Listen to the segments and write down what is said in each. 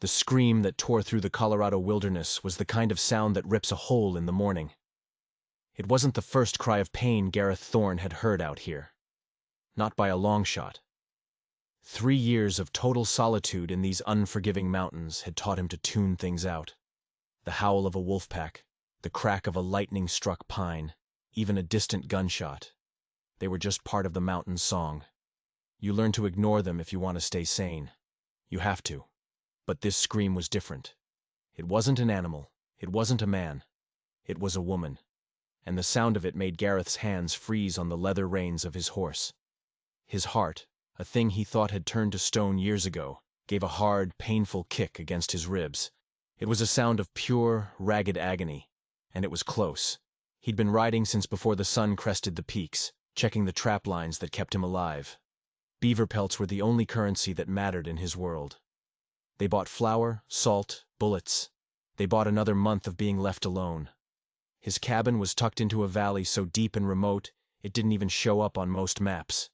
The scream that tore through the Colorado wilderness was the kind of sound that rips a hole in the morning. It wasn't the first cry of pain Gareth Thorne had heard out here. Not by a long shot. 3 years of total solitude in these unforgiving mountains had taught him to tune things out. The howl of a wolf pack, the crack of a lightning-struck pine, even a distant gunshot. They were just part of the mountain's song. You learn to ignore them if you want to stay sane. You have to. But this scream was different. It wasn't an animal. It wasn't a man. It was a woman. And the sound of it made Gareth's hands freeze on the leather reins of his horse. His heart, a thing he thought had turned to stone years ago, gave a hard, painful kick against his ribs. It was a sound of pure, ragged agony, and it was close. He'd been riding since before the sun crested the peaks, checking the trap lines that kept him alive. Beaver pelts were the only currency that mattered in his world. They bought flour, salt, bullets. They bought another month of being left alone. His cabin was tucked into a valley so deep and remote it didn't even show up on most maps.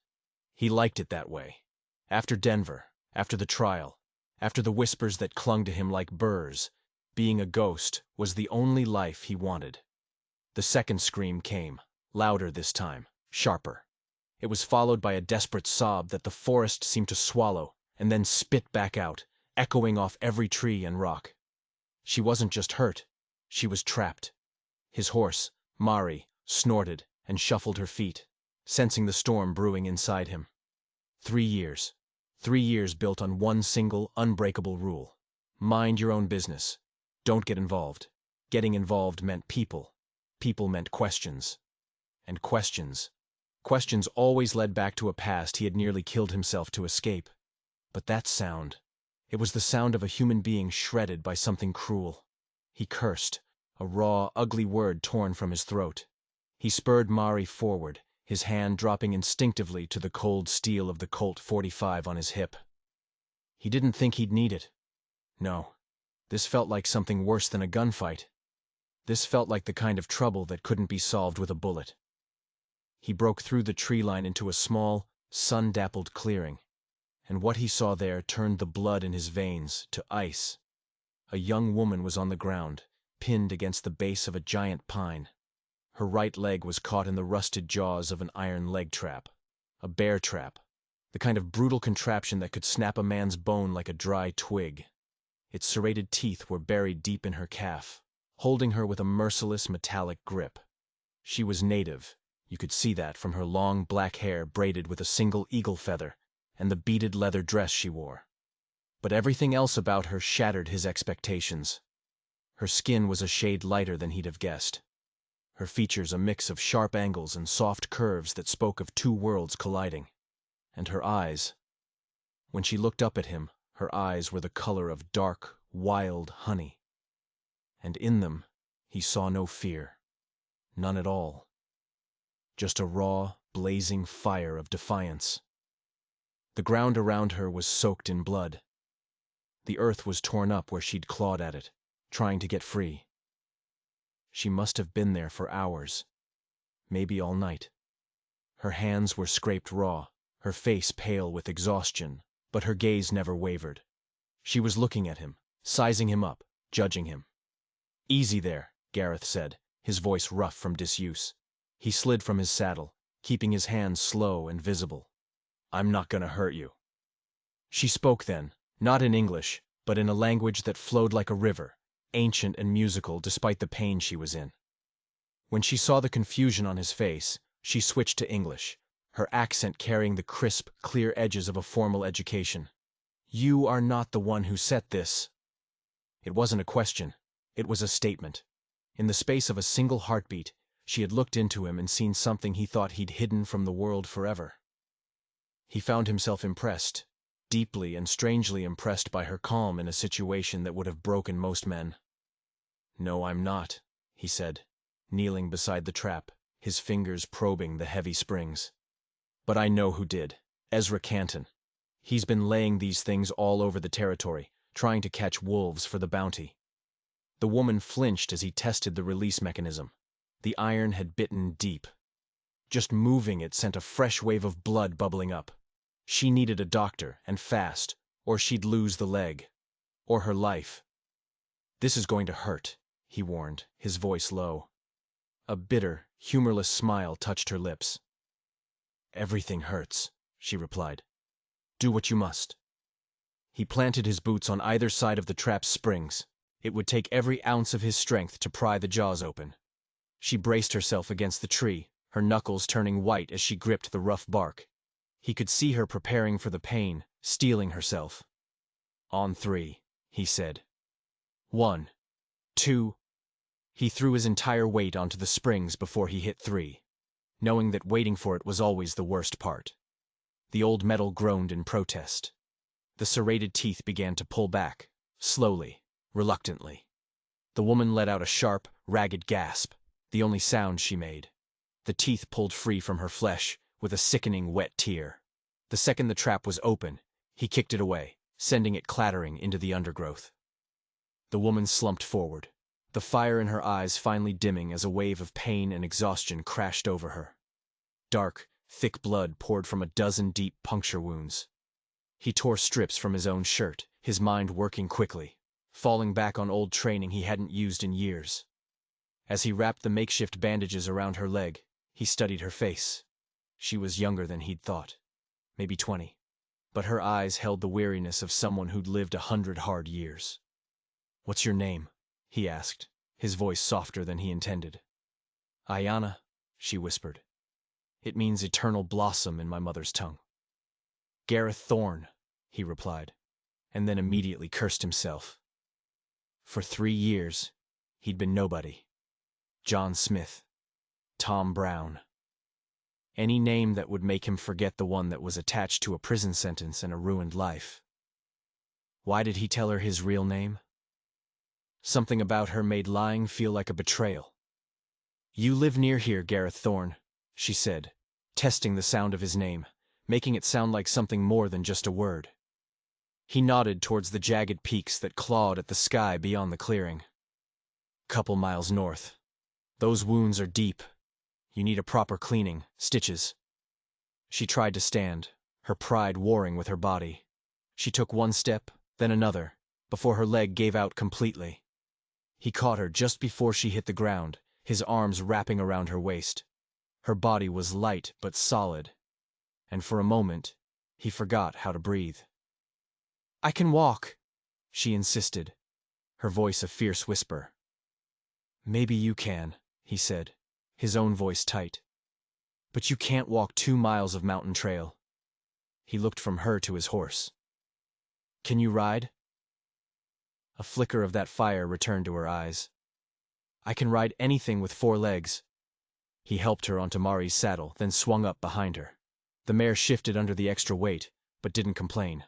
He liked it that way. After Denver, after the trial, after the whispers that clung to him like burrs, being a ghost was the only life he wanted. The second scream came, louder this time, sharper. It was followed by a desperate sob that the forest seemed to swallow and then spit back out, echoing off every tree and rock. She wasn't just hurt, she was trapped. His horse, Mari, snorted and shuffled her feet, sensing the storm brewing inside him. 3 years. 3 years built on one single, unbreakable rule. Mind your own business. Don't get involved. Getting involved meant people. People meant questions. And questions. Questions always led back to a past he had nearly killed himself to escape. But that sound. It was the sound of a human being shredded by something cruel. He cursed, a raw, ugly word torn from his throat. He spurred Mari forward, his hand dropping instinctively to the cold steel of the Colt .45 on his hip. He didn't think he'd need it. No. This felt like something worse than a gunfight. This felt like the kind of trouble that couldn't be solved with a bullet. He broke through the tree line into a small, sun-dappled clearing, and what he saw there turned the blood in his veins to ice. A young woman was on the ground, pinned against the base of a giant pine. Her right leg was caught in the rusted jaws of an iron leg trap. A bear trap. The kind of brutal contraption that could snap a man's bone like a dry twig. Its serrated teeth were buried deep in her calf, holding her with a merciless metallic grip. She was native. You could see that from her long black hair braided with a single eagle feather and the beaded leather dress she wore. But everything else about her shattered his expectations. Her skin was a shade lighter than he'd have guessed. Her features a mix of sharp angles and soft curves that spoke of two worlds colliding. And her eyes. When she looked up at him, her eyes were the color of dark, wild honey. And in them, he saw no fear. None at all. Just a raw, blazing fire of defiance. The ground around her was soaked in blood. The earth was torn up where she'd clawed at it, trying to get free. She must have been there for hours, maybe all night. Her hands were scraped raw, her face pale with exhaustion, but her gaze never wavered. She was looking at him, sizing him up, judging him. "Easy there," Gareth said, his voice rough from disuse. He slid from his saddle, keeping his hands slow and visible. "I'm not gonna hurt you." She spoke then, not in English, but in a language that flowed like a river, ancient and musical despite the pain she was in. When she saw the confusion on his face, she switched to English, her accent carrying the crisp, clear edges of a formal education. "You are not the one who set this." It wasn't a question. It was a statement. In the space of a single heartbeat, she had looked into him and seen something he thought he'd hidden from the world forever. He found himself impressed, deeply and strangely impressed by her calm in a situation that would have broken most men. "No, I'm not," he said, kneeling beside the trap, his fingers probing the heavy springs. "But I know who did. Ezra Canton. He's been laying these things all over the territory, trying to catch wolves for the bounty." The woman flinched as he tested the release mechanism. The iron had bitten deep. Just moving it sent a fresh wave of blood bubbling up. She needed a doctor, and fast, or she'd lose the leg. Or her life. "This is going to hurt," he warned, his voice low. A bitter, humorless smile touched her lips. "Everything hurts," she replied. "Do what you must." He planted his boots on either side of the trap's springs. It would take every ounce of his strength to pry the jaws open. She braced herself against the tree, her knuckles turning white as she gripped the rough bark. He could see her preparing for the pain, steeling herself. "On 3, he said. 1, 2. He threw his entire weight onto the springs before he hit 3, knowing that waiting for it was always the worst part. The old metal groaned in protest. The serrated teeth began to pull back, slowly, reluctantly. The woman let out a sharp, ragged gasp, the only sound she made. The teeth pulled free from her flesh, with a sickening wet tear. The second the trap was open, he kicked it away, sending it clattering into the undergrowth. The woman slumped forward, the fire in her eyes finally dimming as a wave of pain and exhaustion crashed over her. Dark, thick blood poured from a dozen deep puncture wounds. He tore strips from his own shirt, his mind working quickly, falling back on old training he hadn't used in years. As he wrapped the makeshift bandages around her leg, he studied her face. She was younger than he'd thought, maybe 20, but her eyes held the weariness of someone who'd lived 100 hard years. "What's your name?" he asked, his voice softer than he intended. "Ayana," she whispered. "It means eternal blossom in my mother's tongue." "Gareth Thorne," he replied, and then immediately cursed himself. For 3 years, he'd been nobody. John Smith. Tom Brown. Any name that would make him forget the one that was attached to a prison sentence and a ruined life. Why did he tell her his real name? Something about her made lying feel like a betrayal. "You live near here, Gareth Thorne," she said, testing the sound of his name, making it sound like something more than just a word. He nodded towards the jagged peaks that clawed at the sky beyond the clearing. "Couple miles north. Those wounds are deep. You need a proper cleaning, stitches." She tried to stand, her pride warring with her body. She took one step, then another, before her leg gave out completely. He caught her just before she hit the ground, his arms wrapping around her waist. Her body was light but solid, and for a moment, he forgot how to breathe. "I can walk," she insisted, her voice a fierce whisper. "Maybe you can," he said, his own voice tight. "But you can't walk 2 miles of mountain trail." He looked from her to his horse. "Can you ride?" A flicker of that fire returned to her eyes. "I can ride anything with 4 legs." He helped her onto Mari's saddle, then swung up behind her. The mare shifted under the extra weight, but didn't complain.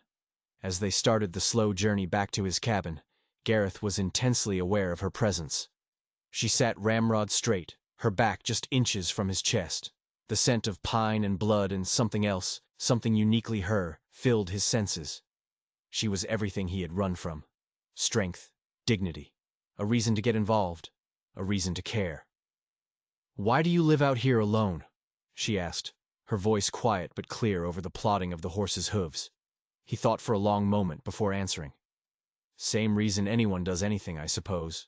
As they started the slow journey back to his cabin, Gareth was intensely aware of her presence. She sat ramrod straight, her back just inches from his chest. The scent of pine and blood and something else, something uniquely her, filled his senses. She was everything he had run from. Strength, dignity, a reason to get involved, a reason to care. "Why do you live out here alone?" she asked, her voice quiet but clear over the plodding of the horse's hooves. He thought for a long moment before answering. "Same reason anyone does anything, I suppose.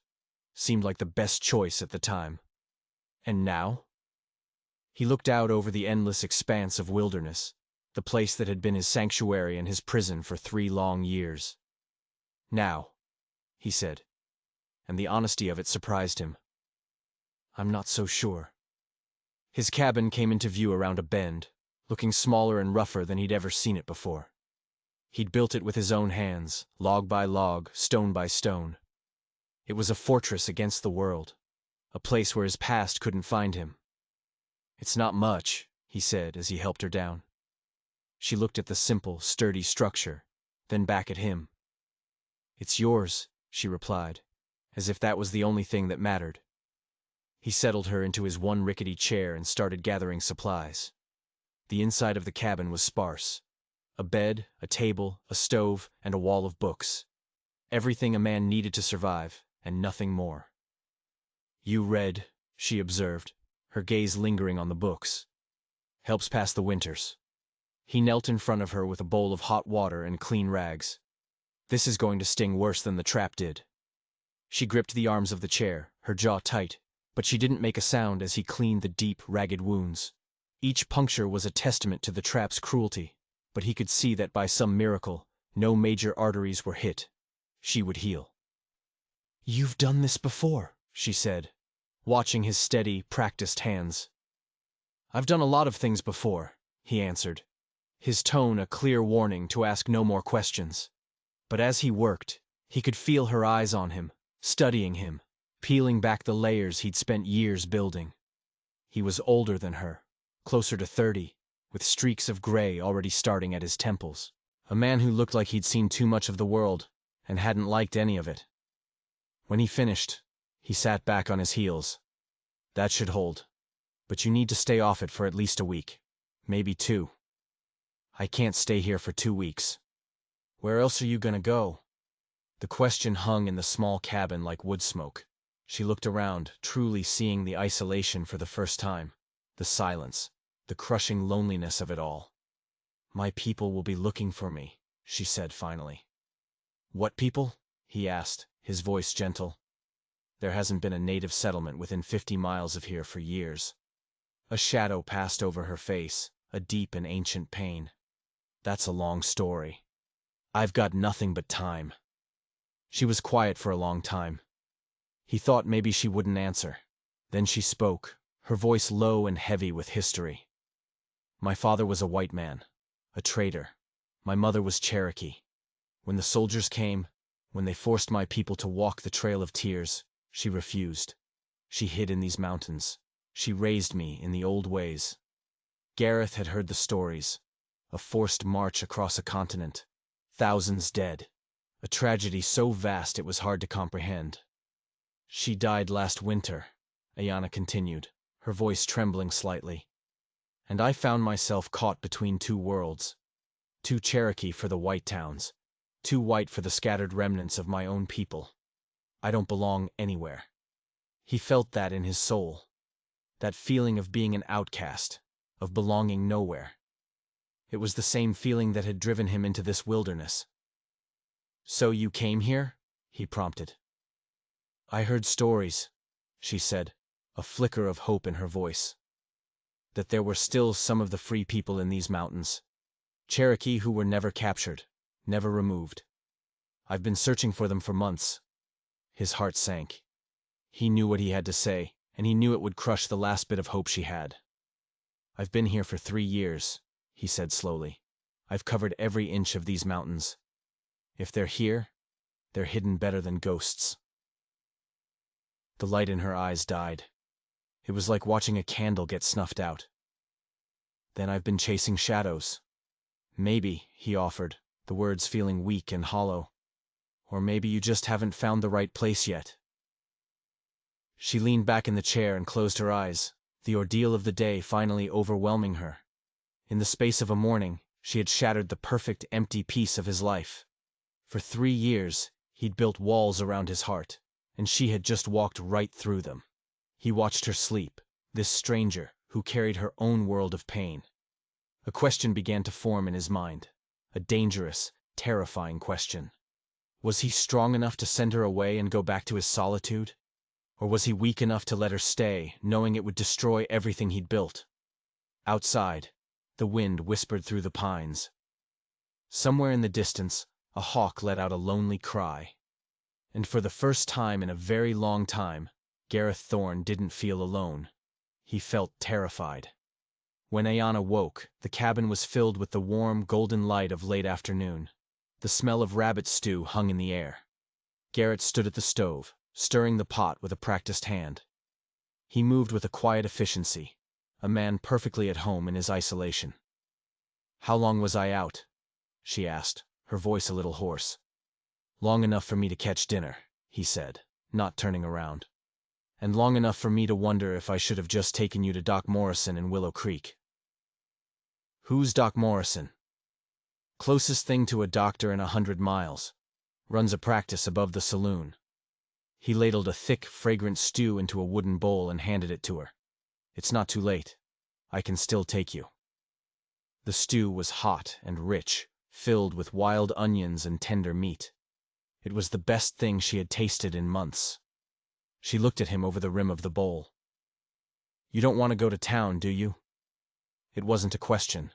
Seemed like the best choice at the time." "And now?" He looked out over the endless expanse of wilderness, the place that had been his sanctuary and his prison for 3 long years. "Now," he said, and the honesty of it surprised him. "I'm not so sure." His cabin came into view around a bend, looking smaller and rougher than he'd ever seen it before. He'd built it with his own hands, log by log, stone by stone. It was a fortress against the world, a place where his past couldn't find him. "It's not much," he said as he helped her down. She looked at the simple, sturdy structure, then back at him. "It's yours," she replied, as if that was the only thing that mattered. He settled her into his one rickety chair and started gathering supplies. The inside of the cabin was sparse. A bed, a table, a stove, and a wall of books. Everything a man needed to survive, and nothing more. "You read," she observed, her gaze lingering on the books. "Helps pass the winters." He knelt in front of her with a bowl of hot water and clean rags. This is going to sting worse than the trap did. She gripped the arms of the chair, her jaw tight, but she didn't make a sound as he cleaned the deep, ragged wounds. Each puncture was a testament to the trap's cruelty, but he could see that by some miracle, no major arteries were hit. She would heal. "You've done this before," she said, watching his steady, practiced hands. "I've done a lot of things before," he answered, his tone a clear warning to ask no more questions. But as he worked, he could feel her eyes on him, studying him, peeling back the layers he'd spent years building. He was older than her, closer to 30, with streaks of gray already starting at his temples. A man who looked like he'd seen too much of the world and hadn't liked any of it. When he finished, he sat back on his heels. "That should hold. But you need to stay off it for at least a week. Maybe 2. I can't stay here for 2 weeks. Where else are you gonna go?" The question hung in the small cabin like wood smoke. She looked around, truly seeing the isolation for the first time, the silence, the crushing loneliness of it all. "My people will be looking for me," she said finally. "What people?" he asked, his voice gentle. "There hasn't been a native settlement within 50 miles of here for years." A shadow passed over her face, a deep and ancient pain. "That's a long story. I've got nothing but time." She was quiet for a long time. He thought maybe she wouldn't answer. Then she spoke, her voice low and heavy with history. "My father was a white man, a trader. My mother was Cherokee. When the soldiers came, when they forced my people to walk the Trail of Tears, she refused. She hid in these mountains. She raised me in the old ways." Gareth had heard the stories. A forced march across a continent. Thousands dead. A tragedy so vast it was hard to comprehend. "She died last winter," Ayanna continued, her voice trembling slightly. "And I found myself caught between 2 worlds. Too Cherokee for the white towns. Too white for the scattered remnants of my own people. I don't belong anywhere." He felt that in his soul. That feeling of being an outcast, of belonging nowhere. It was the same feeling that had driven him into this wilderness. "So you came here?" he prompted. "I heard stories," she said, a flicker of hope in her voice. "That there were still some of the free people in these mountains. Cherokee who were never captured, never removed. I've been searching for them for months." His heart sank. He knew what he had to say, and he knew it would crush the last bit of hope she had. "I've been here for 3 years," he said slowly. "I've covered every inch of these mountains. If they're here, they're hidden better than ghosts." The light in her eyes died. It was like watching a candle get snuffed out. "Then I've been chasing shadows." "Maybe," he offered, the words feeling weak and hollow. "Or maybe you just haven't found the right place yet." She leaned back in the chair and closed her eyes, the ordeal of the day finally overwhelming her. In the space of a morning, she had shattered the perfect empty piece of his life. For 3 years, he'd built walls around his heart, and she had just walked right through them. He watched her sleep, this stranger who carried her own world of pain. A question began to form in his mind, a dangerous, terrifying question. Was he strong enough to send her away and go back to his solitude? Or was he weak enough to let her stay, knowing it would destroy everything he'd built? Outside, the wind whispered through the pines. Somewhere in the distance, a hawk let out a lonely cry. And for the first time in a very long time, Gareth Thorne didn't feel alone. He felt terrified. When Ayanna woke, the cabin was filled with the warm, golden light of late afternoon. The smell of rabbit stew hung in the air. Garrett stood at the stove, stirring the pot with a practiced hand. He moved with a quiet efficiency, a man perfectly at home in his isolation. "How long was I out?" she asked, her voice a little hoarse. "Long enough for me to catch dinner," he said, not turning around. "And long enough for me to wonder if I should have just taken you to Doc Morrison in Willow Creek." "Who's Doc Morrison?" "Closest thing to a doctor in 100 miles. Runs a practice above the saloon." He ladled a thick, fragrant stew into a wooden bowl and handed it to her. "It's not too late. I can still take you." The stew was hot and rich, filled with wild onions and tender meat. It was the best thing she had tasted in months. She looked at him over the rim of the bowl. "You don't want to go to town, do you?" It wasn't a question.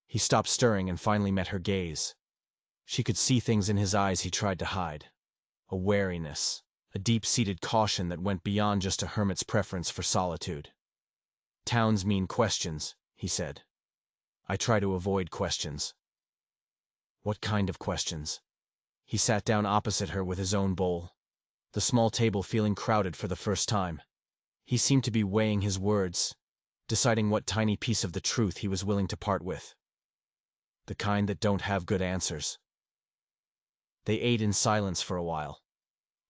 He stopped stirring and finally met her gaze. She could see things in his eyes he tried to hide. A wariness, a deep-seated caution that went beyond just a hermit's preference for solitude. "Towns mean questions," he said. "I try to avoid questions." "What kind of questions?" He sat down opposite her with his own bowl, the small table feeling crowded for the first time. He seemed to be weighing his words, deciding what tiny piece of the truth he was willing to part with. The kind that don't have good answers. They ate in silence for a while.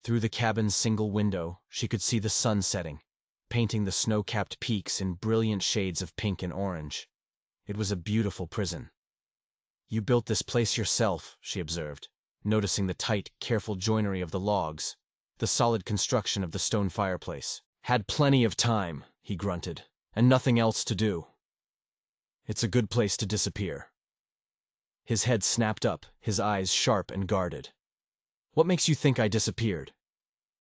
Through the cabin's single window, she could see the sun setting, painting the snow-capped peaks in brilliant shades of pink and orange. It was a beautiful prison. "You built this place yourself," she observed, noticing the tight, careful joinery of the logs, the solid construction of the stone fireplace. "Had plenty of time," he grunted, "and nothing else to do. It's a good place to disappear." His head snapped up, his eyes sharp and guarded. "What makes you think I disappeared?"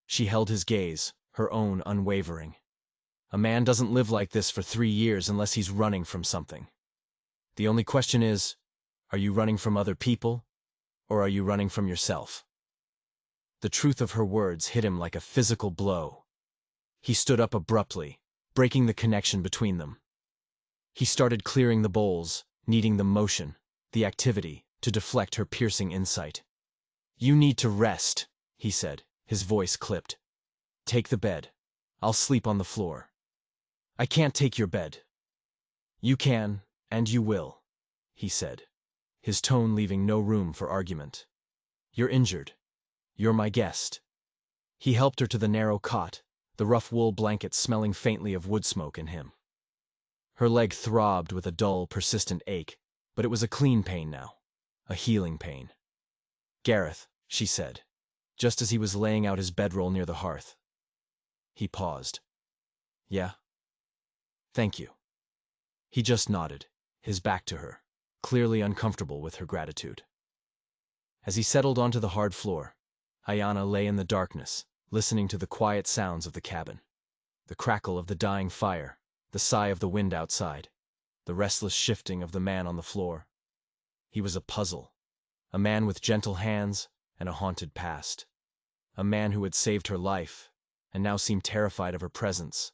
She held his gaze, her own unwavering. "A man doesn't live like this for 3 years unless he's running from something. The only question is, are you running from other people, or are you running from yourself?" The truth of her words hit him like a physical blow. He stood up abruptly, breaking the connection between them. He started clearing the bowls, needing the motion, the activity, to deflect her piercing insight. "You need to rest," he said, his voice clipped. "Take the bed. I'll sleep on the floor." "I can't take your bed." "You can, and you will," he said, his tone leaving no room for argument. "You're injured. You're my guest." He helped her to the narrow cot, the rough wool blanket smelling faintly of wood smoke in him. Her leg throbbed with a dull, persistent ache, but it was a clean pain now, a healing pain. "Gareth," she said, just as he was laying out his bedroll near the hearth. He paused. "Yeah? Thank you." He just nodded, his back to her, clearly uncomfortable with her gratitude. As he settled onto the hard floor, Ayanna lay in the darkness, listening to the quiet sounds of the cabin. The crackle of the dying fire, the sigh of the wind outside, the restless shifting of the man on the floor. He was a puzzle, a man with gentle hands and a haunted past. A man who had saved her life, and now seemed terrified of her presence.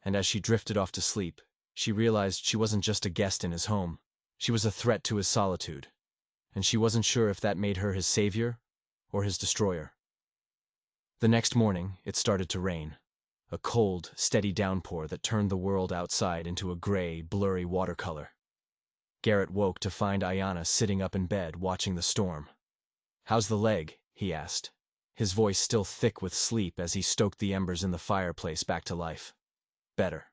And as she drifted off to sleep, she realized she wasn't just a guest in his home. She was a threat to his solitude, and she wasn't sure if that made her his savior or his destroyer. The next morning, it started to rain. A cold, steady downpour that turned the world outside into a gray, blurry watercolor. Garrett woke to find Ayanna sitting up in bed watching the storm. "How's the leg?" he asked, his voice still thick with sleep as he stoked the embers in the fireplace back to life. "Better."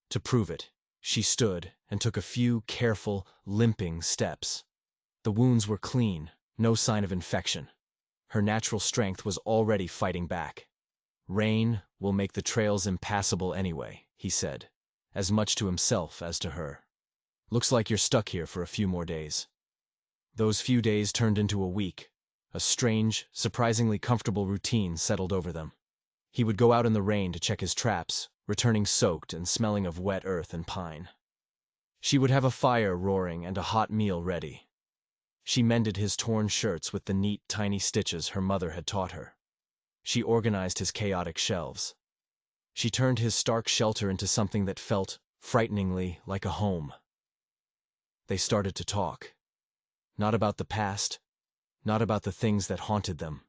To prove it, she stood and took a few careful, limping steps. The wounds were clean, no sign of infection. Her natural strength was already fighting back. "Rain will make the trails impassable anyway," he said, as much to himself as to her. "Looks like you're stuck here for a few more days." Those few days turned into a week. A strange, surprisingly comfortable routine settled over them. He would go out in the rain to check his traps, returning soaked and smelling of wet earth and pine. She would have a fire roaring and a hot meal ready. She mended his torn shirts with the neat, tiny stitches her mother had taught her. She organized his chaotic shelves. She turned his stark shelter into something that felt, frighteningly, like a home. They started to talk. Not about the past, not about the things that haunted them,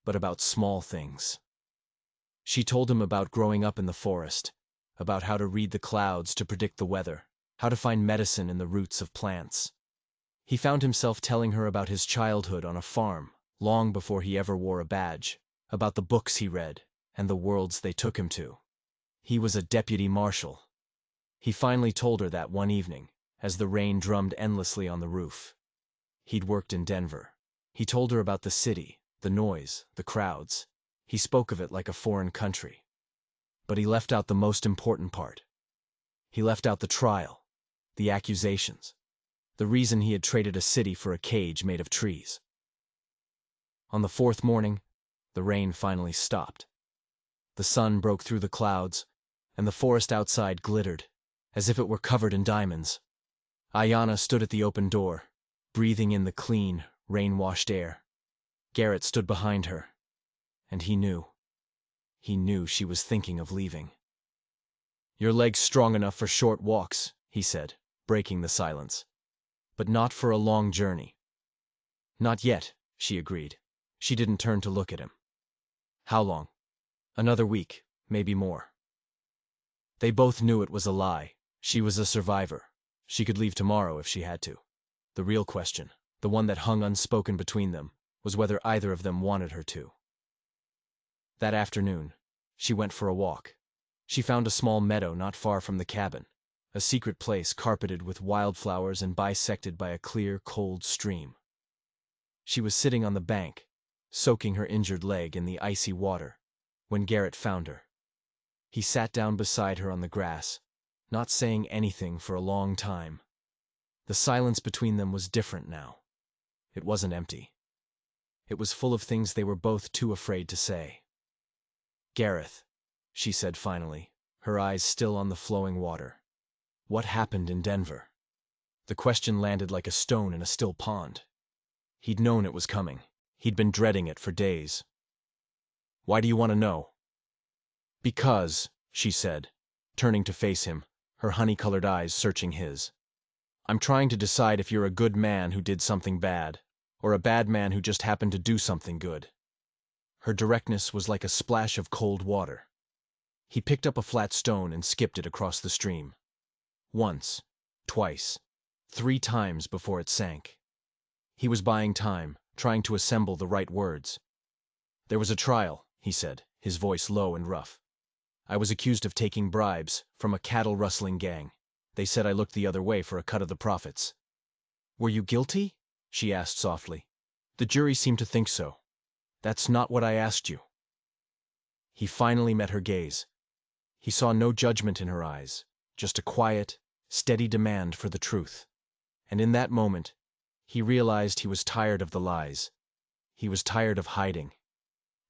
but about small things. She told him about growing up in the forest, about how to read the clouds to predict the weather, how to find medicine in the roots of plants. He found himself telling her about his childhood on a farm, long before he ever wore a badge, about the books he read, and the worlds they took him to. He was a deputy marshal. He finally told her that one evening, as the rain drummed endlessly on the roof. He'd worked in Denver. He told her about the city, the noise, the crowds. He spoke of it like a foreign country. But he left out the most important part. He left out the trial, the accusations, the reason he had traded a city for a cage made of trees. On the fourth morning, the rain finally stopped. The sun broke through the clouds, and the forest outside glittered, as if it were covered in diamonds. Ayanna stood at the open door, breathing in the clean, rain-washed air. Garrett stood behind her, and he knew she was thinking of leaving. "Your leg's strong enough for short walks," he said, breaking the silence. "But not for a long journey." "Not yet," she agreed. She didn't turn to look at him. "How long?" "Another week, maybe more." They both knew it was a lie. She was a survivor. She could leave tomorrow if she had to. The real question, the one that hung unspoken between them, was whether either of them wanted her to. That afternoon, she went for a walk. She found a small meadow not far from the cabin, a secret place carpeted with wildflowers and bisected by a clear, cold stream. She was sitting on the bank, soaking her injured leg in the icy water, when Garrett found her. He sat down beside her on the grass, not saying anything for a long time. The silence between them was different now. It wasn't empty. It was full of things they were both too afraid to say. "Gareth," she said finally, her eyes still on the flowing water. "What happened in Denver?" The question landed like a stone in a still pond. He'd known it was coming. He'd been dreading it for days. "Why do you want to know?" "Because," she said, turning to face him, her honey-colored eyes searching his. "I'm trying to decide if you're a good man who did something bad, or a bad man who just happened to do something good." Her directness was like a splash of cold water. He picked up a flat stone and skipped it across the stream. Once, twice, 3 times before it sank. He was buying time, trying to assemble the right words. "There was a trial," he said, his voice low and rough. "I was accused of taking bribes from a cattle-rustling gang. They said I looked the other way for a cut of the profits." "Were you guilty?" she asked softly. "The jury seemed to think so." "That's not what I asked you." He finally met her gaze. He saw no judgment in her eyes, just a quiet, steady demand for the truth. And in that moment, he realized he was tired of the lies. He was tired of hiding.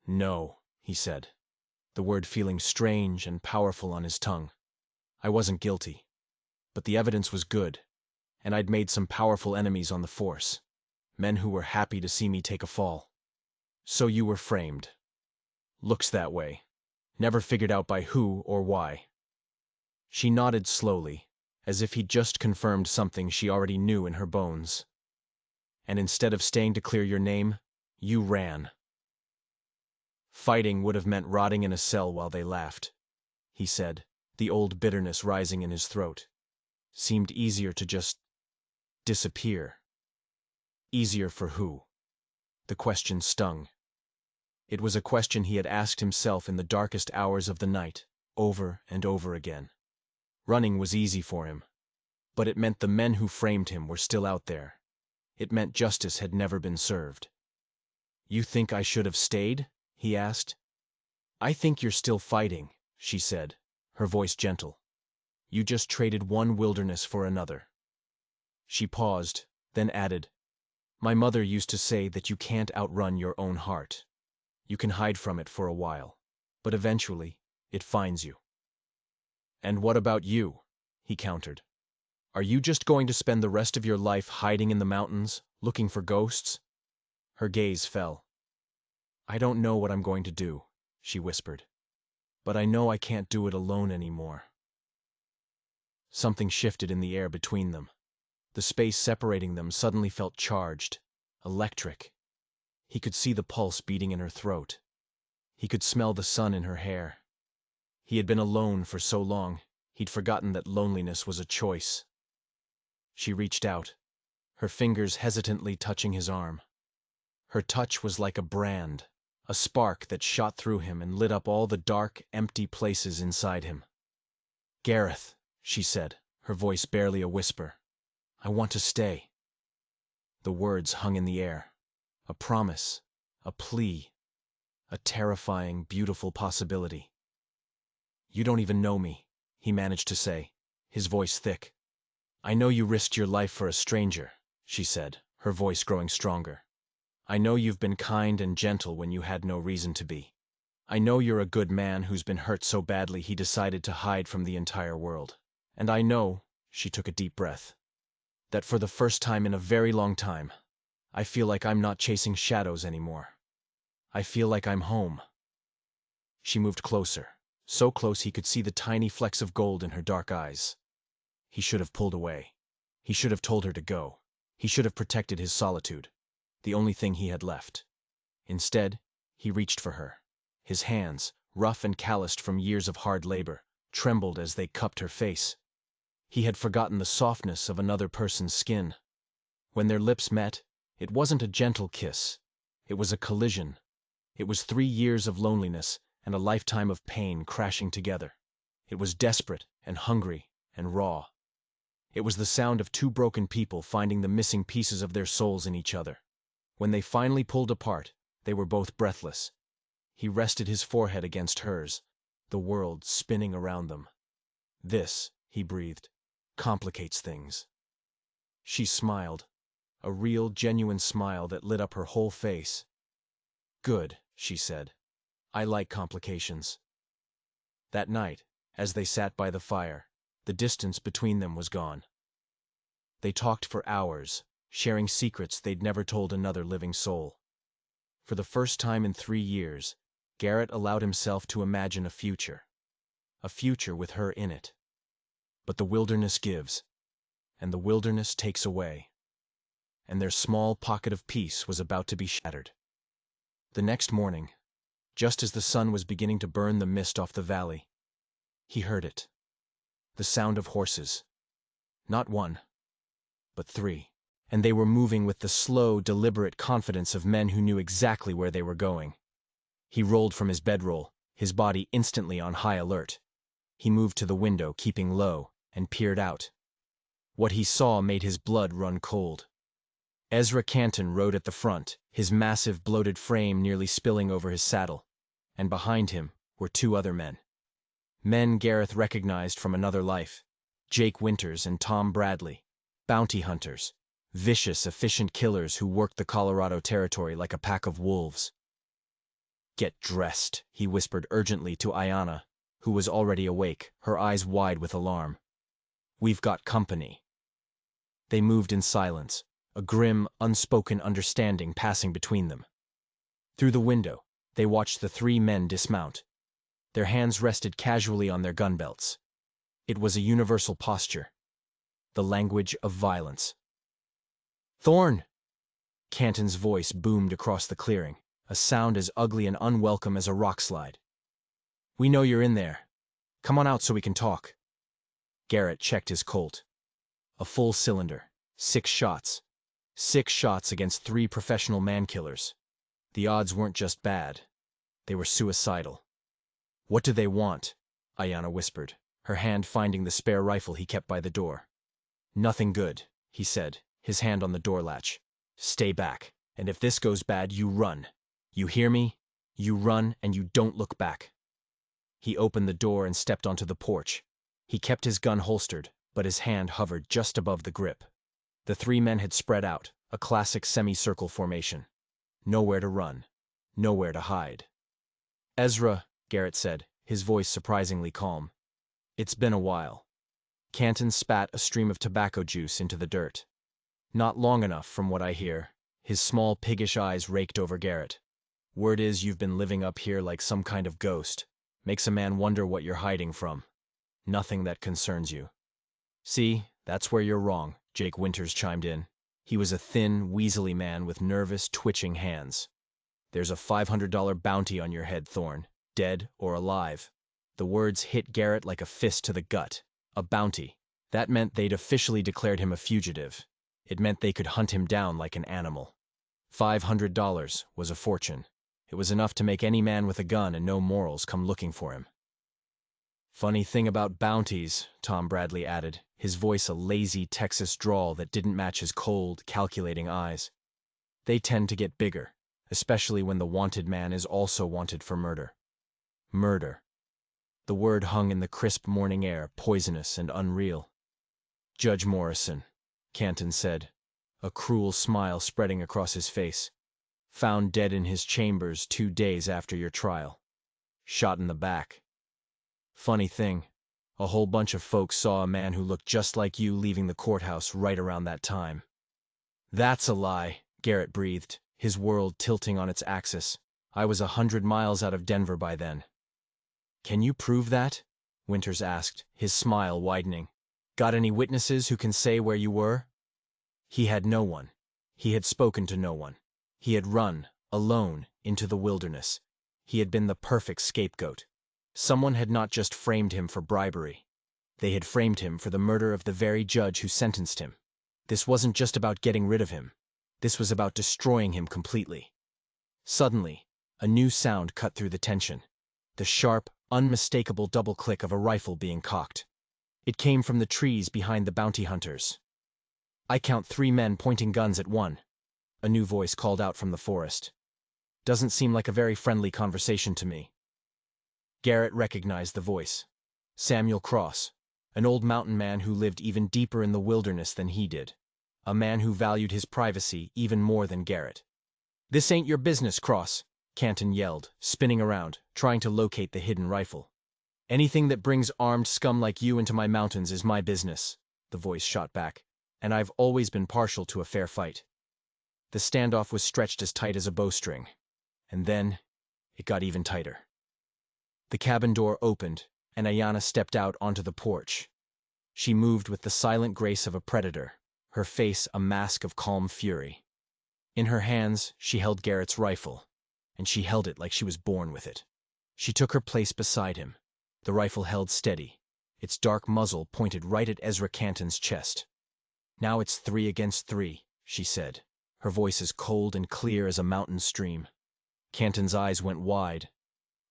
"No," he said, the word feeling strange and powerful on his tongue. "I wasn't guilty. But the evidence was good, and I'd made some powerful enemies on the force, men who were happy to see me take a fall. So you were framed. Looks that way. Never figured out by who or why." She nodded slowly, as if he'd just confirmed something she already knew in her bones. "And instead of staying to clear your name, you ran." "Fighting would have meant rotting in a cell while they laughed," he said, the old bitterness rising in his throat. "Seemed easier to just disappear." Easier for who? The question stung. It was a question he had asked himself in the darkest hours of the night, over and over again. Running was easy for him, but it meant the men who framed him were still out there. It meant justice had never been served. "You think I should have stayed?" he asked. "I think you're still fighting," she said, her voice gentle. "You just traded one wilderness for another." She paused, then added, "My mother used to say that you can't outrun your own heart. You can hide from it for a while, but eventually it finds you." "And what about you?" he countered. "Are you just going to spend the rest of your life hiding in the mountains, looking for ghosts?" Her gaze fell. "I don't know what I'm going to do," she whispered. "But I know I can't do it alone anymore." Something shifted in the air between them. The space separating them suddenly felt charged, electric. He could see the pulse beating in her throat. He could smell the sun in her hair. He had been alone for so long, he'd forgotten that loneliness was a choice. She reached out, her fingers hesitantly touching his arm. Her touch was like a brand, a spark that shot through him and lit up all the dark, empty places inside him. "Gareth," she said, her voice barely a whisper, "I want to stay." The words hung in the air. A promise, a plea, a terrifying, beautiful possibility. "You don't even know me," he managed to say, his voice thick. "I know you risked your life for a stranger," she said, her voice growing stronger. I know you've been kind and gentle when you had no reason to be. I know you're a good man who's been hurt so badly he decided to hide from the entire world. And I know," she took a deep breath, "that for the first time in a very long time, I feel like I'm not chasing shadows anymore. I feel like I'm home." She moved closer, so close he could see the tiny flecks of gold in her dark eyes. He should have pulled away. He should have told her to go. He should have protected his solitude, the only thing he had left. Instead, he reached for her. His hands, rough and calloused from years of hard labor, trembled as they cupped her face. He had forgotten the softness of another person's skin. When their lips met, it wasn't a gentle kiss. It was a collision. It was 3 years of loneliness and a lifetime of pain crashing together. It was desperate and hungry and raw. It was the sound of two broken people finding the missing pieces of their souls in each other. When they finally pulled apart, they were both breathless. He rested his forehead against hers, the world spinning around them. "This," he breathed, "complicates things." She smiled, a real, genuine smile that lit up her whole face. "Good," she said. "I like complications." That night, as they sat by the fire, the distance between them was gone. They talked for hours, sharing secrets they'd never told another living soul. For the first time in 3 years, Garrett allowed himself to imagine a future with her in it. But the wilderness gives, and the wilderness takes away, and their small pocket of peace was about to be shattered. The next morning, just as the sun was beginning to burn the mist off the valley, he heard it. The sound of horses. Not one, but 3. And they were moving with the slow, deliberate confidence of men who knew exactly where they were going. He rolled from his bedroll, his body instantly on high alert. He moved to the window, keeping low, and peered out. What he saw made his blood run cold. Ezra Canton rode at the front, his massive, bloated frame nearly spilling over his saddle, and behind him were 2 other men. Men Gareth recognized from another life, Jake Winters and Tom Bradley, bounty hunters, vicious, efficient killers who worked the Colorado Territory like a pack of wolves. "Get dressed," he whispered urgently to Ayanna, who was already awake, her eyes wide with alarm. "We've got company." They moved in silence, a grim, unspoken understanding passing between them. Through the window, they watched the 3 men dismount. Their hands rested casually on their gun belts. It was a universal posture, the language of violence. "Thorn!" Canton's voice boomed across the clearing, a sound as ugly and unwelcome as a rock slide. "We know you're in there. Come on out so we can talk." Garrett checked his Colt. A full cylinder, 6 shots. 6 shots against 3 professional man-killers. The odds weren't just bad, they were suicidal. "What do they want?" Ayanna whispered, her hand finding the spare rifle he kept by the door. "Nothing good," he said, his hand on the door latch. "Stay back, and if this goes bad, you run. You hear me? You run and you don't look back." He opened the door and stepped onto the porch. He kept his gun holstered, but his hand hovered just above the grip. The 3 men had spread out, a classic semicircle formation. Nowhere to run, nowhere to hide. "Ezra," Garrett said, his voice surprisingly calm. "It's been a while." Canton spat a stream of tobacco juice into the dirt. "Not long enough, from what I hear." His small, piggish eyes raked over Garrett. "Word is you've been living up here like some kind of ghost. Makes a man wonder what you're hiding from. Nothing that concerns you." "See, that's where you're wrong," Jake Winters chimed in. He was a thin, weaselly man with nervous, twitching hands. "There's a $500 bounty on your head, Thorn, dead or alive." The words hit Garrett like a fist to the gut. A bounty. That meant they'd officially declared him a fugitive. It meant they could hunt him down like an animal. $500 was a fortune. It was enough to make any man with a gun and no morals come looking for him. "Funny thing about bounties," Tom Bradley added, his voice a lazy Texas drawl that didn't match his cold, calculating eyes. "They tend to get bigger, especially when the wanted man is also wanted for murder." Murder. The word hung in the crisp morning air, poisonous and unreal. "Judge Morrison," Canton said, a cruel smile spreading across his face. Found dead in his chambers 2 days after your trial. Shot in the back. Funny thing, a whole bunch of folks saw a man who looked just like you leaving the courthouse right around that time." "That's a lie," Garrett breathed, his world tilting on its axis. "I was 100 miles out of Denver by then." "Can you prove that?" Winters asked, his smile widening. "Got any witnesses who can say where you were?" He had no one. He had spoken to no one. He had run, alone, into the wilderness. He had been the perfect scapegoat. Someone had not just framed him for bribery. They had framed him for the murder of the very judge who sentenced him. This wasn't just about getting rid of him. This was about destroying him completely. Suddenly, a new sound cut through the tension. The sharp, unmistakable double click of a rifle being cocked. It came from the trees behind the bounty hunters. "I count 3 men pointing guns at one," a new voice called out from the forest. "Doesn't seem like a very friendly conversation to me." Garrett recognized the voice. Samuel Cross, an old mountain man who lived even deeper in the wilderness than he did. A man who valued his privacy even more than Garrett. "This ain't your business, Cross," Canton yelled, spinning around, trying to locate the hidden rifle. "Anything that brings armed scum like you into my mountains is my business," the voice shot back, "and I've always been partial to a fair fight." The standoff was stretched as tight as a bowstring. And then, it got even tighter. The cabin door opened, and Ayanna stepped out onto the porch. She moved with the silent grace of a predator, her face a mask of calm fury. In her hands, she held Garrett's rifle, and she held it like she was born with it. She took her place beside him, the rifle held steady, its dark muzzle pointed right at Ezra Canton's chest. "Now it's 3 against 3, she said, her voice as cold and clear as a mountain stream. Canton's eyes went wide.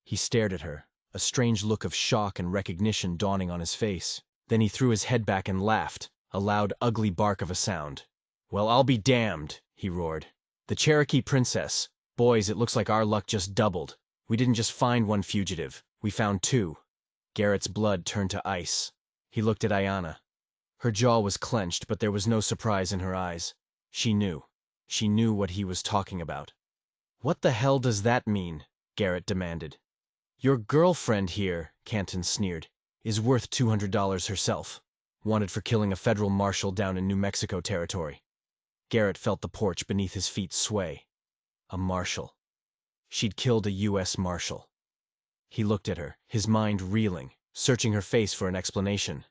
He stared at her, a strange look of shock and recognition dawning on his face. Then he threw his head back and laughed, a loud, ugly bark of a sound. "Well, I'll be damned," he roared. "The Cherokee Princess. Boys, it looks like our luck just doubled. We didn't just find one fugitive, we found 2. Garrett's blood turned to ice. He looked at Ayanna. Her jaw was clenched, but there was no surprise in her eyes. She knew. She knew what he was talking about. "What the hell does that mean?" Garrett demanded. "Your girlfriend here," Canton sneered, "is worth $200 herself. Wanted for killing a federal marshal down in New Mexico territory." Garrett felt the porch beneath his feet sway. A marshal. She'd killed a U.S. marshal. He looked at her, his mind reeling, searching her face for an explanation.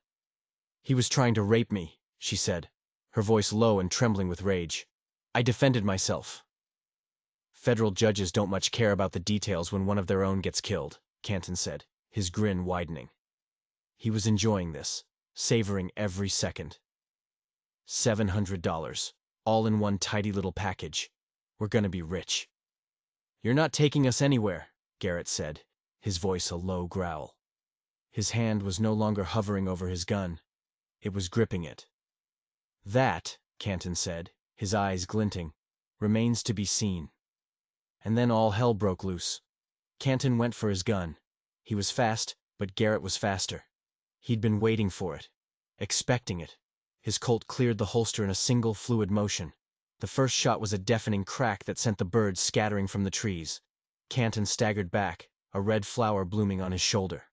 "He was trying to rape me," she said, her voice low and trembling with rage. "I defended myself." "Federal judges don't much care about the details when one of their own gets killed," Canton said, his grin widening. He was enjoying this, savoring every second. $700, all in one tidy little package. We're gonna be rich. "You're not taking us anywhere," Garrett said, his voice a low growl. His hand was no longer hovering over his gun. It was gripping it. "That," Canton said, his eyes glinting, "remains to be seen." And then all hell broke loose. Canton went for his gun. He was fast, but Garrett was faster. He'd been waiting for it, expecting it. His Colt cleared the holster in a single fluid motion. The first shot was a deafening crack that sent the birds scattering from the trees. Canton staggered back, a red flower blooming on his shoulder.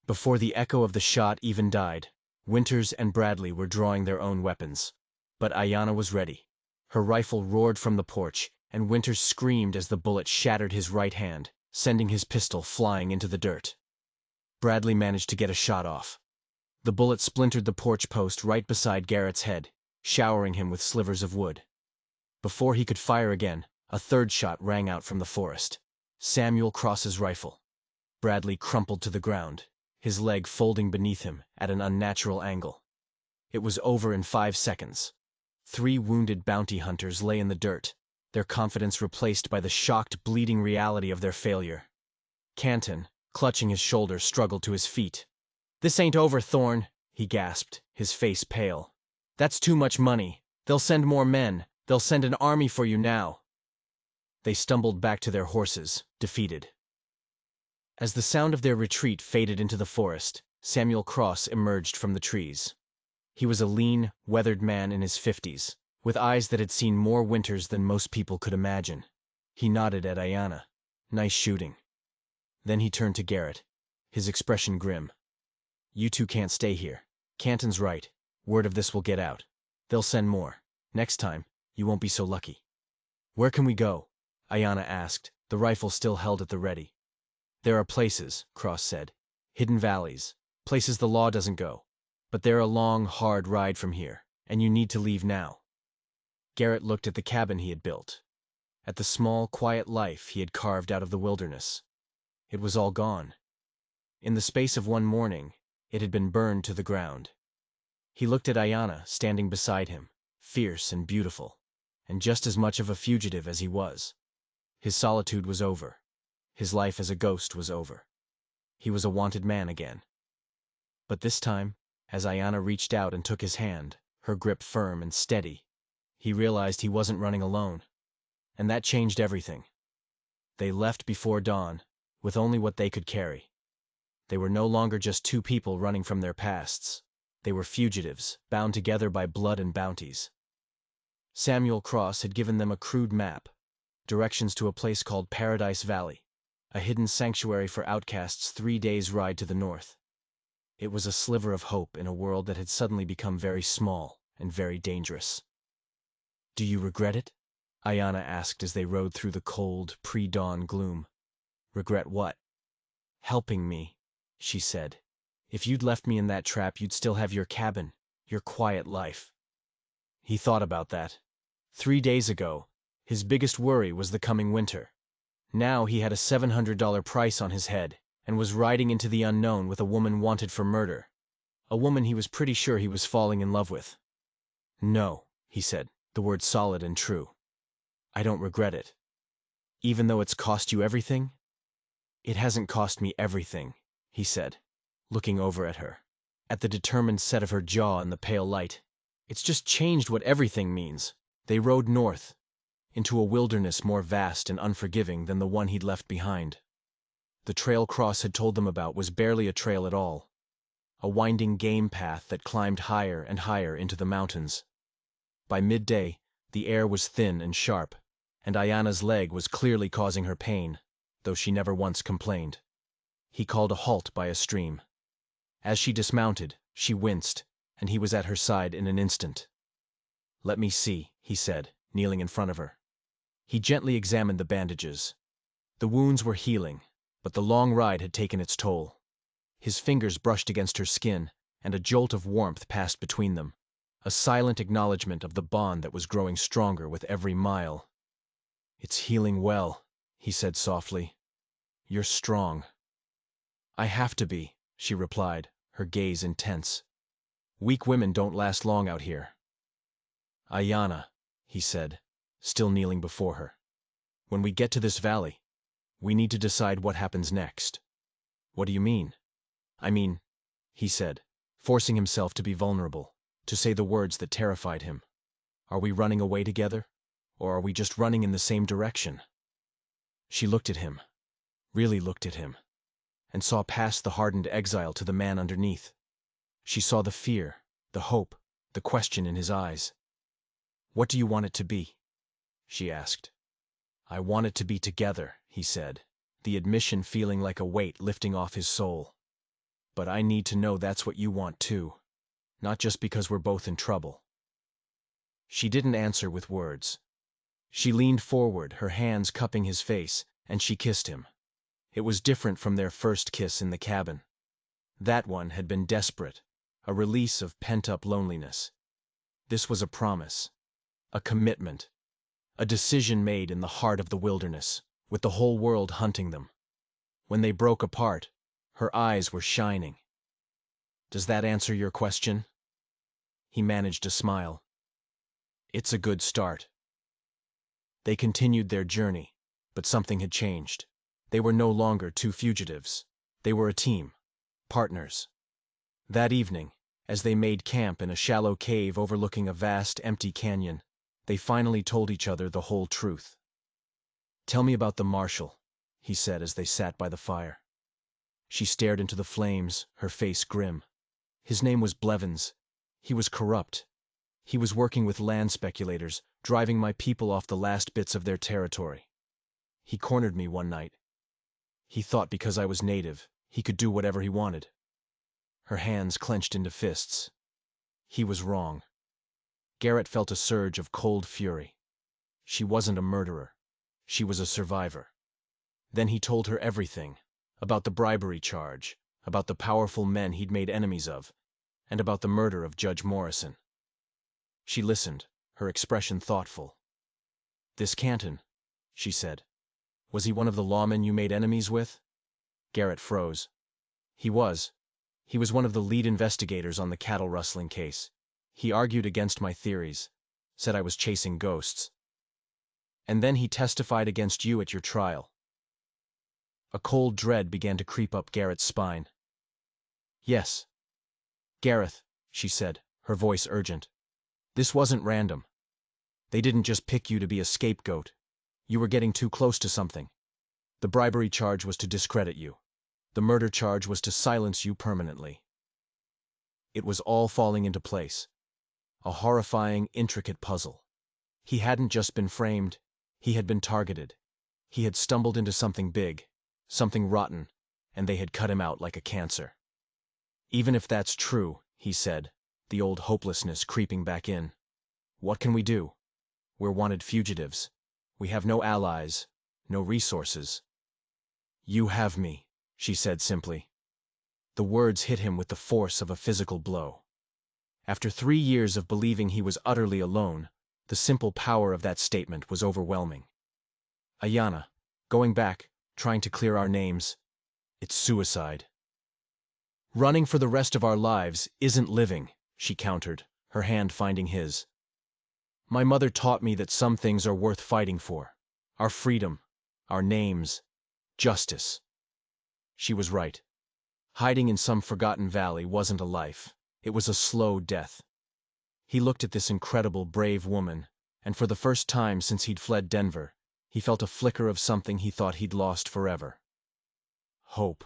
Before the echo of the shot even died, Winters and Bradley were drawing their own weapons. But Ayanna was ready. Her rifle roared from the porch, and Winters screamed as the bullet shattered his right hand, sending his pistol flying into the dirt. Bradley managed to get a shot off. The bullet splintered the porch post right beside Garrett's head, showering him with slivers of wood. Before he could fire again, a third shot rang out from the forest. Samuel Cross's rifle. Bradley crumpled to the ground, his leg folding beneath him at an unnatural angle. It was over in 5 seconds. 3 wounded bounty hunters lay in the dirt, their confidence replaced by the shocked, bleeding reality of their failure. Canton, clutching his shoulder, struggled to his feet. "This ain't over, Thorne," he gasped, his face pale. "That's too much money. They'll send more men. They'll send an army for you now." They stumbled back to their horses, defeated. As the sound of their retreat faded into the forest, Samuel Cross emerged from the trees. He was a lean, weathered man in his 50s, with eyes that had seen more winters than most people could imagine. He nodded at Ayanna. Nice shooting. Then he turned to Garrett, his expression grim. You two can't stay here. Canton's right. Word of this will get out. They'll send more. Next time, you won't be so lucky. Where can we go? Ayanna asked, the rifle still held at the ready. There are places, Cross said. Hidden valleys. Places the law doesn't go. But they're a long, hard ride from here, and you need to leave now. Garrett looked at the cabin he had built, at the small, quiet life he had carved out of the wilderness. It was all gone. In the space of one morning, it had been burned to the ground. He looked at Ayanna, standing beside him, fierce and beautiful, and just as much of a fugitive as he was. His solitude was over. His life as a ghost was over. He was a wanted man again. But this time, as Ayanna reached out and took his hand, her grip firm and steady, he realized he wasn't running alone. And that changed everything. They left before dawn, with only what they could carry. They were no longer just two people running from their pasts. They were fugitives, bound together by blood and bounties. Samuel Cross had given them a crude map, directions to a place called Paradise Valley, a hidden sanctuary for outcasts 3 days' ride to the north. It was a sliver of hope in a world that had suddenly become very small and very dangerous. Do you regret it? Ayanna asked as they rode through the cold, pre-dawn gloom. Regret what? Helping me, she said. If you'd left me in that trap, you'd still have your cabin, your quiet life. He thought about that. 3 days ago, his biggest worry was the coming winter. Now he had a $700 price on his head, and was riding into the unknown with a woman wanted for murder. A woman he was pretty sure he was falling in love with. No, he said, the word solid and true. I don't regret it. Even though it's cost you everything? It hasn't cost me everything, he said, looking over at her, at the determined set of her jaw in the pale light. It's just changed what everything means. They rode north, into a wilderness more vast and unforgiving than the one he'd left behind. The trail Cross had told them about was barely a trail at all, a winding game path that climbed higher and higher into the mountains. By midday, the air was thin and sharp, and Ayanna's leg was clearly causing her pain, though she never once complained. He called a halt by a stream. As she dismounted, she winced, and he was at her side in an instant. Let me see, he said, kneeling in front of her. He gently examined the bandages. The wounds were healing, but the long ride had taken its toll. His fingers brushed against her skin, and a jolt of warmth passed between them, a silent acknowledgement of the bond that was growing stronger with every mile. It's healing well, he said softly. You're strong. I have to be, she replied, her gaze intense. Weak women don't last long out here. Ayanna, he said, still kneeling before her. When we get to this valley, we need to decide what happens next. What do you mean? I mean, he said, forcing himself to be vulnerable, to say the words that terrified him. Are we running away together? Or are we just running in the same direction? She looked at him, really looked at him, and saw past the hardened exile to the man underneath. She saw the fear, the hope, the question in his eyes. What do you want it to be? She asked. I want it to be together, he said, the admission feeling like a weight lifting off his soul. But I need to know that's what you want too, not just because we're both in trouble. She didn't answer with words. She leaned forward, her hands cupping his face, and she kissed him. It was different from their first kiss in the cabin. That one had been desperate, a release of pent-up loneliness. This was a promise, a commitment, a decision made in the heart of the wilderness, with the whole world hunting them. When they broke apart, her eyes were shining. Does that answer your question? He managed a smile. It's a good start. They continued their journey, but something had changed. They were no longer two fugitives. They were a team, partners. That evening, as they made camp in a shallow cave overlooking a vast, empty canyon, they finally told each other the whole truth. Tell me about the marshal, he said as they sat by the fire. She stared into the flames, her face grim. His name was Blevins. He was corrupt. He was working with land speculators, driving my people off the last bits of their territory. He cornered me one night. He thought because I was native, he could do whatever he wanted. Her hands clenched into fists. He was wrong. Garrett felt a surge of cold fury. She wasn't a murderer. She was a survivor. Then he told her everything, about the bribery charge, about the powerful men he'd made enemies of, and about the murder of Judge Morrison. She listened, her expression thoughtful. "This Canton," she said. "Was he one of the lawmen you made enemies with?" Garrett froze. He was. He was one of the lead investigators on the cattle rustling case. He argued against my theories, said I was chasing ghosts. And then he testified against you at your trial. A cold dread began to creep up Garrett's spine. "Yes. Gareth," she said, her voice urgent. "This wasn't random. They didn't just pick you to be a scapegoat. You were getting too close to something. The bribery charge was to discredit you. The murder charge was to silence you permanently." It was all falling into place. A horrifying, intricate puzzle. He hadn't just been framed, he had been targeted. He had stumbled into something big, something rotten, and they had cut him out like a cancer. "Even if that's true," he said, the old hopelessness creeping back in, "what can we do? We're wanted fugitives. We have no allies, no resources." "You have me," she said simply. The words hit him with the force of a physical blow. After 3 years of believing he was utterly alone, the simple power of that statement was overwhelming. "Ayanna, going back, trying to clear our names, it's suicide." "Running for the rest of our lives isn't living," she countered, her hand finding his. "My mother taught me that some things are worth fighting for. Our freedom, our names, justice." She was right. Hiding in some forgotten valley wasn't a life. It was a slow death. He looked at this incredible, brave woman, and for the first time since he'd fled Denver, he felt a flicker of something he thought he'd lost forever. Hope.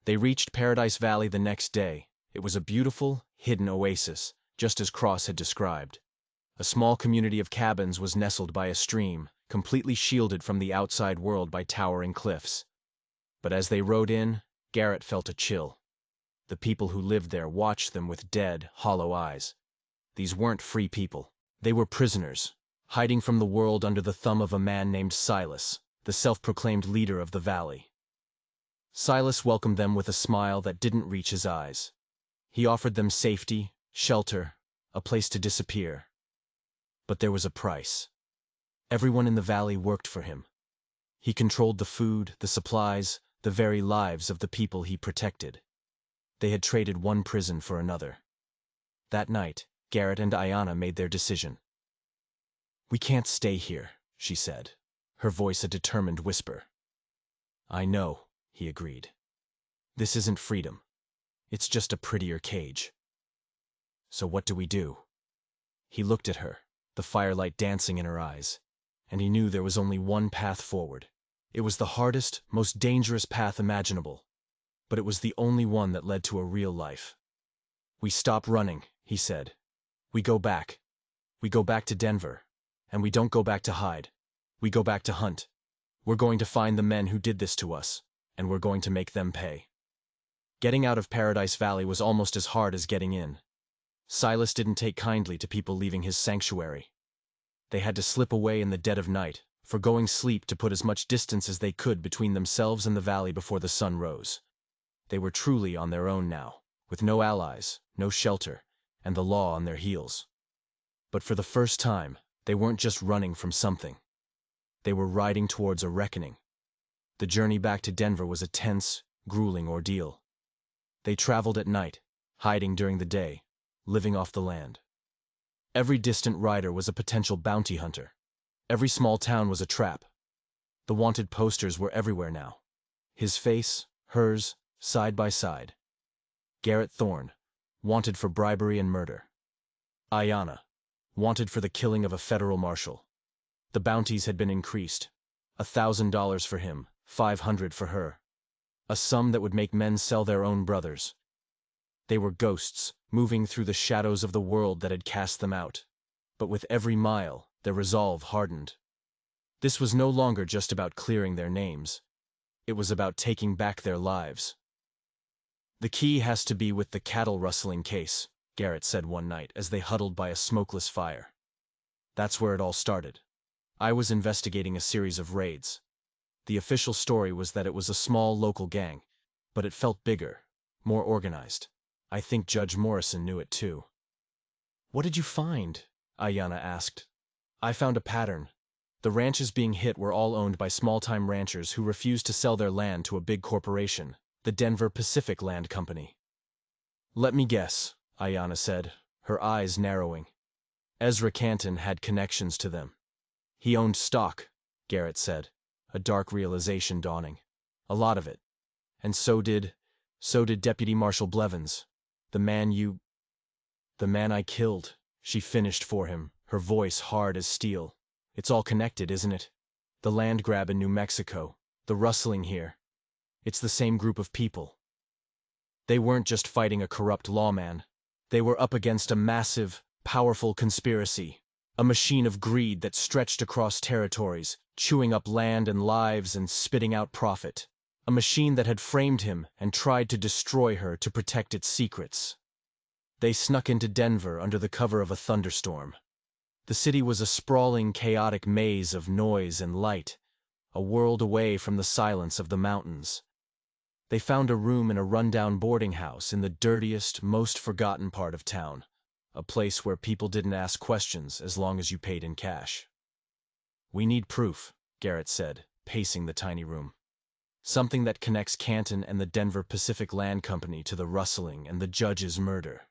They reached Paradise Valley the next day. It was a beautiful, hidden oasis, just as Cross had described. A small community of cabins was nestled by a stream, completely shielded from the outside world by towering cliffs. But as they rode in, Garrett felt a chill. The people who lived there watched them with dead, hollow eyes. These weren't free people. They were prisoners, hiding from the world under the thumb of a man named Silas, the self-proclaimed leader of the valley. Silas welcomed them with a smile that didn't reach his eyes. He offered them safety, shelter, a place to disappear. But there was a price. Everyone in the valley worked for him. He controlled the food, the supplies, the very lives of the people he protected. They had traded one prison for another. That night, Garrett and Ayanna made their decision. "We can't stay here," she said, her voice a determined whisper. "I know," he agreed. "This isn't freedom. It's just a prettier cage." "So what do we do?" He looked at her, the firelight dancing in her eyes, and he knew there was only one path forward. It was the hardest, most dangerous path imaginable, but it was the only one that led to a real life. "We stop running," he said. "We go back. We go back to Denver. And we don't go back to hide. We go back to hunt. We're going to find the men who did this to us, and we're going to make them pay." Getting out of Paradise Valley was almost as hard as getting in. Silas didn't take kindly to people leaving his sanctuary. They had to slip away in the dead of night, forgoing sleep to put as much distance as they could between themselves and the valley before the sun rose. They were truly on their own now, with no allies, no shelter, and the law on their heels. But for the first time, they weren't just running from something. They were riding towards a reckoning. The journey back to Denver was a tense, grueling ordeal. They traveled at night, hiding during the day, living off the land. Every distant rider was a potential bounty hunter. Every small town was a trap. The wanted posters were everywhere now. His face, hers, side by side. Garrett Thorne, wanted for bribery and murder. Ayanna, wanted for the killing of a federal marshal. The bounties had been increased. $1,000 for him, $500 for her. A sum that would make men sell their own brothers. They were ghosts, moving through the shadows of the world that had cast them out. But with every mile, their resolve hardened. This was no longer just about clearing their names. It was about taking back their lives. "The key has to be with the cattle rustling case," Garrett said one night as they huddled by a smokeless fire. "That's where it all started. I was investigating a series of raids. The official story was that it was a small local gang, but it felt bigger, more organized. I think Judge Morrison knew it too." "What did you find?" Ayanna asked. "I found a pattern. The ranches being hit were all owned by small-time ranchers who refused to sell their land to a big corporation, the Denver Pacific Land Company." "Let me guess," Ayanna said, her eyes narrowing. "Ezra Canton had connections to them." "He owned stock," Garrett said, a dark realization dawning. "A lot of it. And so did Deputy Marshal Blevins, the man I killed," she finished for him, her voice hard as steel. "It's all connected, isn't it? The land grab in New Mexico, the rustling here. It's the same group of people. They weren't just fighting a corrupt lawman. They were up against a massive, powerful conspiracy, a machine of greed that stretched across territories, chewing up land and lives and spitting out profit. A machine that had framed him and tried to destroy her to protect its secrets. They snuck into Denver under the cover of a thunderstorm. The city was a sprawling, chaotic maze of noise and light, a world away from the silence of the mountains. They found a room in a rundown boarding house in the dirtiest, most forgotten part of town, a place where people didn't ask questions as long as you paid in cash." "We need proof," Garrett said, pacing the tiny room. "Something that connects Canton and the Denver Pacific Land Company to the rustling and the judge's murder."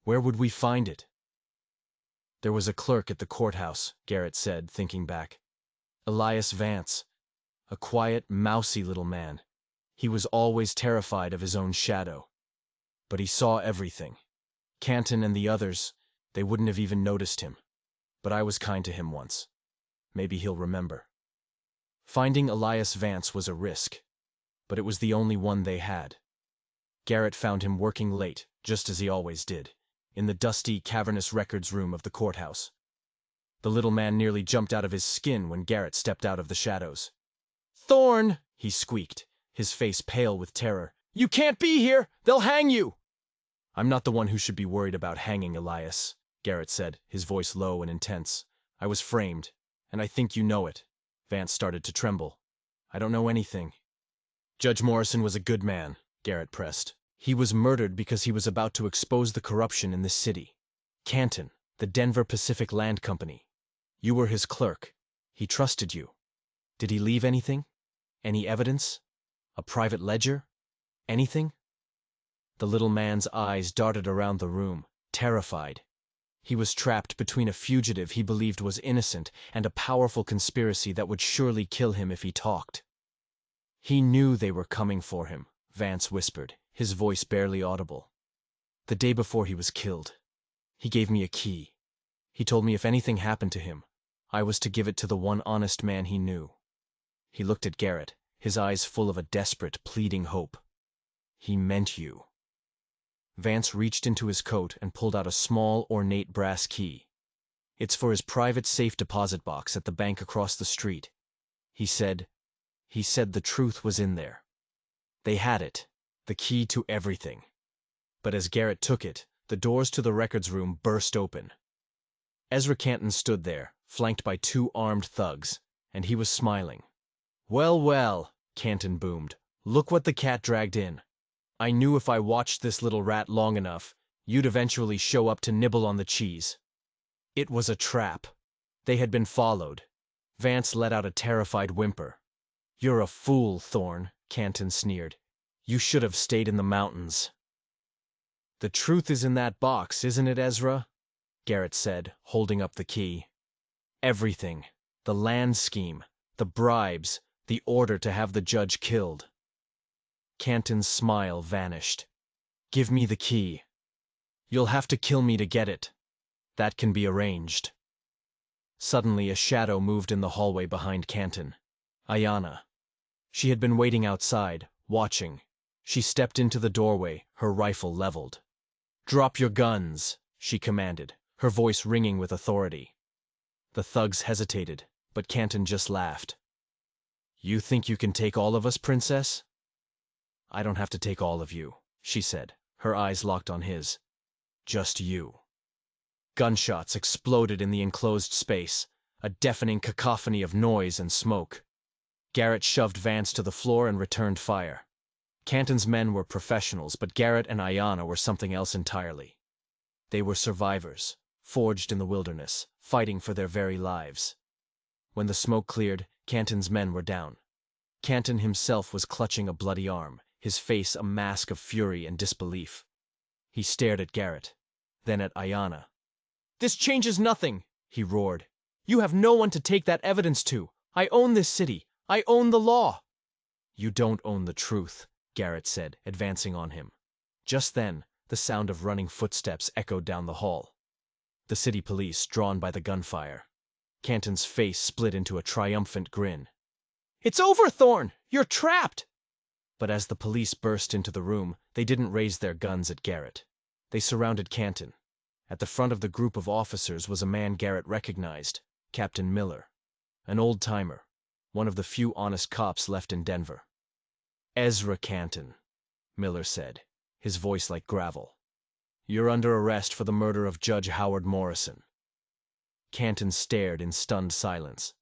"Where would we find it?" "There was a clerk at the courthouse," Garrett said, thinking back. "Elias Vance. A quiet, mousy little man. He was always terrified of his own shadow. But he saw everything. Canton and the others, they wouldn't have even noticed him. But I was kind to him once. Maybe he'll remember." Finding Elias Vance was a risk, but it was the only one they had. Garrett found him working late, just as he always did, in the dusty, cavernous records room of the courthouse. The little man nearly jumped out of his skin when Garrett stepped out of the shadows. "Thorne!" he squeaked, his face pale with terror. "You can't be here! They'll hang you!" "I'm not the one who should be worried about hanging Elias," Garrett said, his voice low and intense. "I was framed, and I think you know it." Vance started to tremble. "I don't know anything." "Judge Morrison was a good man," Garrett pressed. "He was murdered because he was about to expose the corruption in this city. Canton, the Denver Pacific Land Company. You were his clerk. He trusted you. Did he leave anything? Any evidence? A private ledger? Anything?" The little man's eyes darted around the room, terrified. He was trapped between a fugitive he believed was innocent and a powerful conspiracy that would surely kill him if he talked. "He knew they were coming for him," Vance whispered, his voice barely audible. "The day before he was killed. He gave me a key. He told me if anything happened to him, I was to give it to the one honest man he knew." He looked at Garrett, his eyes full of a desperate, pleading hope. "He meant you." Vance reached into his coat and pulled out a small, ornate brass key. "It's for his private safe deposit box at the bank across the street. He said the truth was in there. They had it, the key to everything." But as Garrett took it, the doors to the records room burst open. Ezra Canton stood there, flanked by 2 armed thugs, and he was smiling. "Well, well," Canton boomed. "Look what the cat dragged in. I knew if I watched this little rat long enough, you'd eventually show up to nibble on the cheese." It was a trap. They had been followed. Vance let out a terrified whimper. "You're a fool, Thorne," Canton sneered. "You should have stayed in the mountains." "The truth is in that box, isn't it, Ezra?" Garrett said, holding up the key. "Everything. The land scheme, the bribes, the order to have the judge killed." Canton's smile vanished. "Give me the key." "You'll have to kill me to get it." "That can be arranged." Suddenly a shadow moved in the hallway behind Canton. Ayanna. She had been waiting outside, watching. She stepped into the doorway, her rifle leveled. "Drop your guns," she commanded, her voice ringing with authority. The thugs hesitated, But Canton just laughed. "You think you can take all of us, princess?" "I don't have to take all of you," she said, her eyes locked on his. "Just you." Gunshots exploded in the enclosed space, a deafening cacophony of noise and smoke. Garrett shoved Vance to the floor and returned fire. Canton's men were professionals, but Garrett and Ayanna were something else entirely. They were survivors, forged in the wilderness, fighting for their very lives. When the smoke cleared, Canton's men were down. Canton himself was clutching a bloody arm, his face a mask of fury and disbelief. He stared at Garrett, then at Ayanna. "This changes nothing," he roared. "You have no one to take that evidence to. I own this city. I own the law." "You don't own the truth," Garrett said, advancing on him. Just then, the sound of running footsteps echoed down the hall. The city police, drawn by the gunfire. Canton's face split into a triumphant grin. "It's over, Thorne! You're trapped!" But as the police burst into the room, they didn't raise their guns at Garrett. They surrounded Canton. At the front of the group of officers was a man Garrett recognized, Captain Miller, an old-timer, one of the few honest cops left in Denver. "Ezra Canton," Miller said, his voice like gravel. "You're under arrest for the murder of Judge Howard Morrison." Canton stared in stunned silence.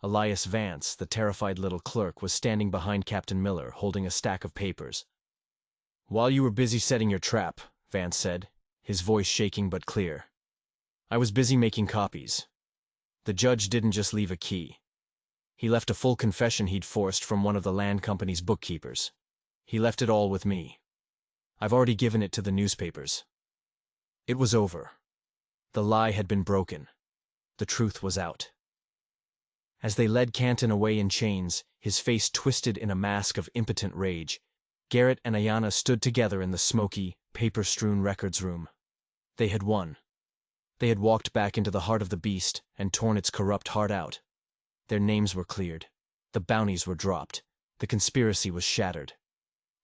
Elias Vance, the terrified little clerk, was standing behind Captain Miller, holding a stack of papers. "While you were busy setting your trap," Vance said, his voice shaking but clear, "I was busy making copies. The judge didn't just leave a key. He left a full confession he'd forced from one of the land company's bookkeepers. He left it all with me. I've already given it to the newspapers." It was over. The lie had been broken. The truth was out. As they led Canton away in chains, his face twisted in a mask of impotent rage, Garrett and Ayanna stood together in the smoky, paper-strewn records room. They had won. They had walked back into the heart of the beast and torn its corrupt heart out. Their names were cleared. The bounties were dropped. The conspiracy was shattered.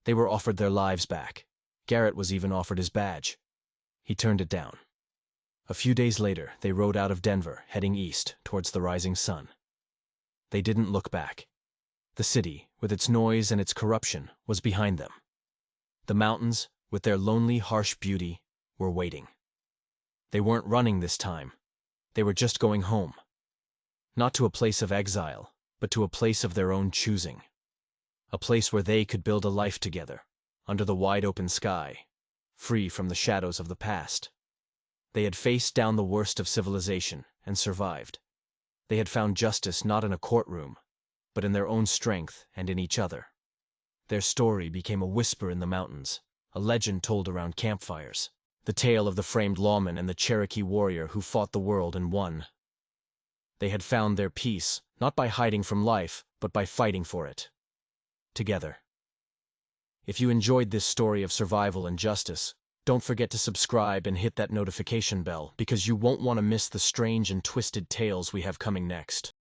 They were offered their lives back. Garrett was even offered his badge. He turned it down. A few days later, they rode out of Denver, heading east, towards the rising sun. They didn't look back. The city, with its noise and its corruption, was behind them. The mountains, with their lonely, harsh beauty, were waiting. They weren't running this time. They were just going home. Not to a place of exile, but to a place of their own choosing. A place where they could build a life together, under the wide-open sky, free from the shadows of the past. They had faced down the worst of civilization and survived. They had found justice not in a courtroom, but in their own strength and in each other. Their story became a whisper in the mountains, a legend told around campfires, the tale of the framed lawman and the Cherokee warrior who fought the world and won. They had found their peace, not by hiding from life, but by fighting for it. Together. If you enjoyed this story of survival and justice, don't forget to subscribe and hit that notification bell, because you won't want to miss the strange and twisted tales we have coming next.